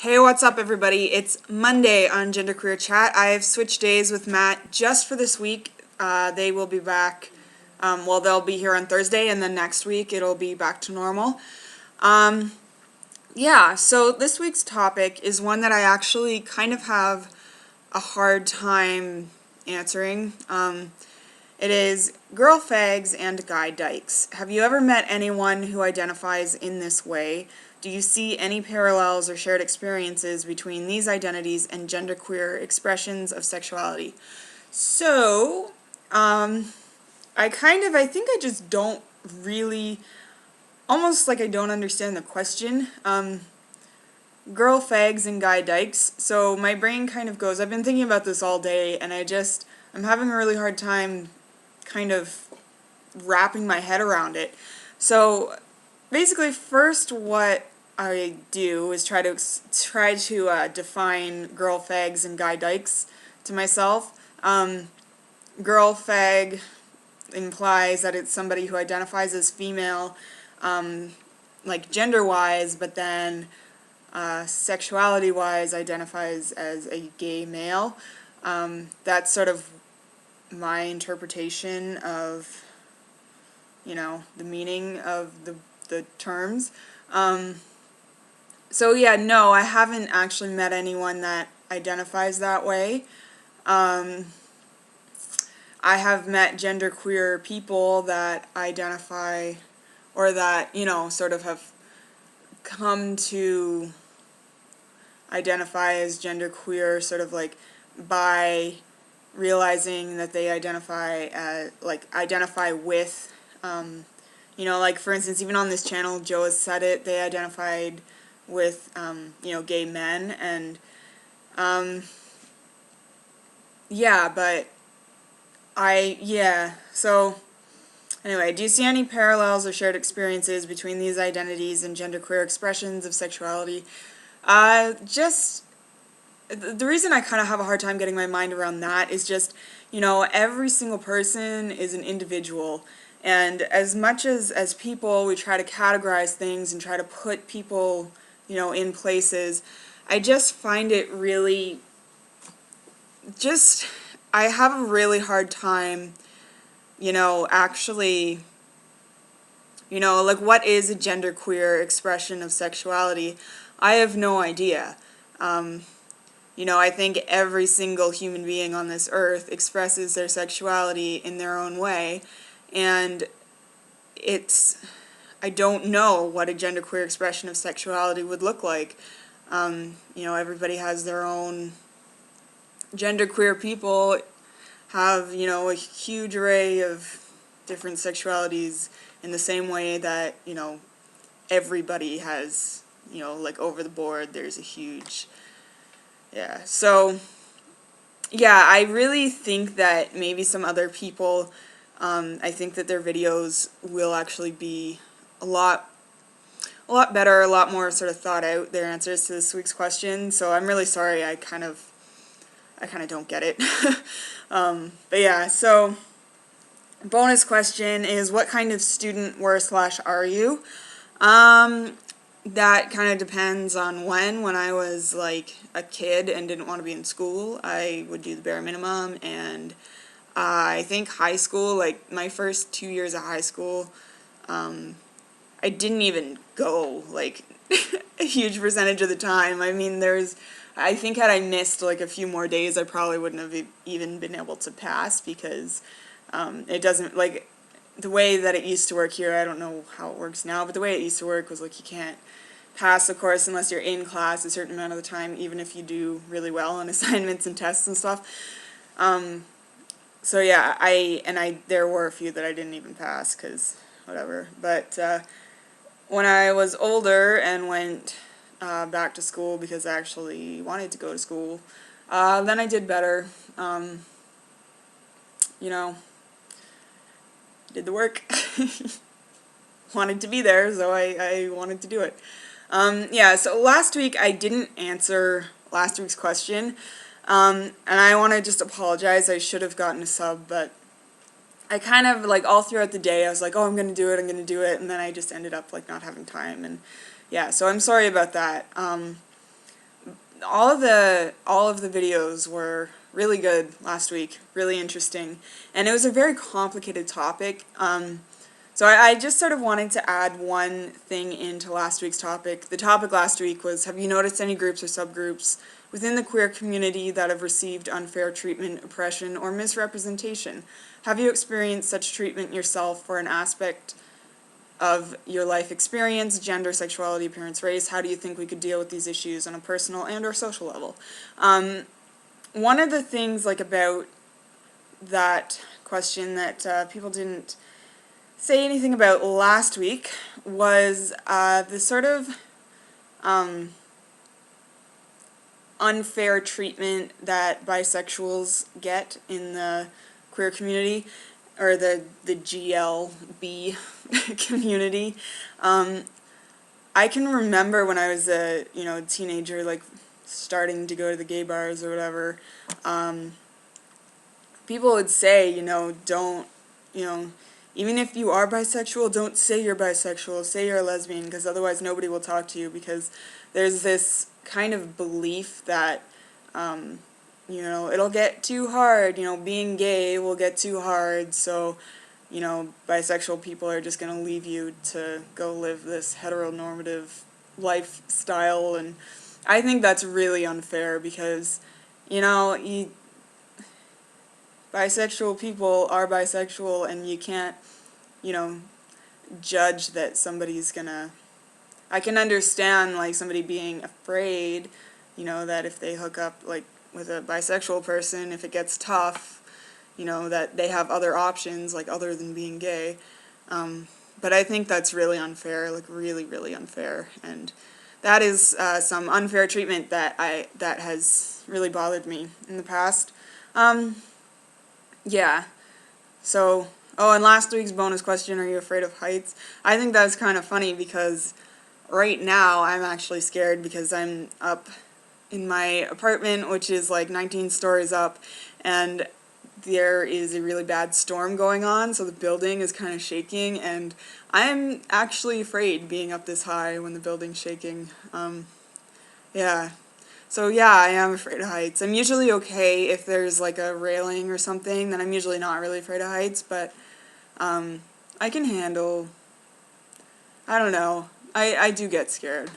Hey, what's up everybody? It's Monday on Genderqueer Chat. I have switched days with Matt just for this week. They will be back, they'll be here on Thursday, and then next week it'll be back to normal. So this week's topic is one that I actually kind of have a hard time answering. It is girl-fags and guy-dykes. Have you ever met anyone who identifies in this way? Do you see any parallels or shared experiences between these identities and genderqueer expressions of sexuality? So, I think I just don't really, almost like I don't understand the question. Girl fags and guy dykes. So my brain kind of goes, I've been thinking about this all day, and I'm having a really hard time kind of wrapping my head around it. So basically, first what I do is try to define girl fags and guy dykes to myself. Girl fag implies that it's somebody who identifies as female, like gender-wise, but then sexuality-wise identifies as a gay male. That's sort of my interpretation of, the meaning of the terms. So yeah, no, I haven't actually met anyone that identifies that way. I have met genderqueer people that identify, or that, sort of have come to identify as genderqueer, sort of like by realizing that they identify with, like for instance, even on this channel, Joe has said it, they identified with, gay men, and, so, anyway, do you see any parallels or shared experiences between these identities and genderqueer expressions of sexuality? The reason I kind of have a hard time getting my mind around that is just, every single person is an individual, and as much as people, we try to categorize things and try to put people, in places, I just find it really, I have a really hard time, actually, like what is a genderqueer expression of sexuality? I have no idea. I think every single human being on this earth expresses their sexuality in their own way, and I don't know what a genderqueer expression of sexuality would look like. Everybody has their own. Genderqueer people have, a huge array of different sexualities in the same way that, everybody has, like over the board, there's a huge, So, I really think that maybe some other people, I think that their videos will actually be a lot better, a lot more sort of thought out, their answers to this week's question. So I'm really sorry, I kind of don't get it. So bonus question is, what kind of student /are you? That kind of depends on when I was like a kid and didn't want to be in school, I would do the bare minimum, and I think high school, like my first 2 years of high school, I didn't even go, like, a huge percentage of the time. I mean, I think had I missed, like, a few more days, I probably wouldn't have even been able to pass, because it doesn't, like, the way that it used to work here, I don't know how it works now, but the way it used to work was, like, you can't pass the course unless you're in class a certain amount of the time, even if you do really well on assignments and tests and stuff. So yeah, there were a few that I didn't even pass, because whatever, but when I was older and went back to school because I actually wanted to go to school, then I did better. Did the work. Wanted to be there, so I wanted to do it. So last week I didn't answer last week's question, and I want to just apologize. I should have gotten a sub, but I kind of, like, all throughout the day I was like, oh, I'm going to do it, and then I just ended up, like, not having time, and yeah, so I'm sorry about that. all of the videos were really good last week, really interesting, and it was a very complicated topic. So I just sort of wanted to add one thing into last week's topic. The topic last week was, have you noticed any groups or subgroups within the queer community that have received unfair treatment, oppression, or misrepresentation? Have you experienced such treatment yourself for an aspect of your life experience, gender, sexuality, appearance, race? How do you think we could deal with these issues on a personal and or social level? One of the things about that question that people didn't say anything about last week was the sort of unfair treatment that bisexuals get in the queer community, or the GLB community. I can remember when I was a teenager, like starting to go to the gay bars or whatever, people would say, don't, even if you are bisexual, don't say you're bisexual, say you're a lesbian, because otherwise nobody will talk to you, because there's this kind of belief that, it'll get too hard, being gay will get too hard, so, bisexual people are just going to leave you to go live this heteronormative lifestyle, and I think that's really unfair, because, bisexual people are bisexual, and you can't, judge that somebody's gonna... I can understand, like, somebody being afraid, that if they hook up, like, with a bisexual person, if it gets tough, that they have other options, like, other than being gay. But I think that's really unfair, like, really, really unfair, and that is some unfair treatment that has really bothered me in the past. Yeah. So, and last week's bonus question, are you afraid of heights? I think that's kind of funny, because right now I'm actually scared, because I'm up in my apartment, which is like 19 stories up, and there is a really bad storm going on, so the building is kind of shaking, and I'm actually afraid being up this high when the building's shaking. Yeah. So yeah, I am afraid of heights. I'm usually okay if there's like a railing or something, then I'm usually not really afraid of heights, but I can handle... I don't know. I do get scared.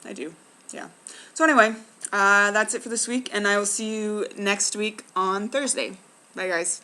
I do. Yeah. So anyway, that's it for this week, and I will see you next week on Thursday. Bye, guys.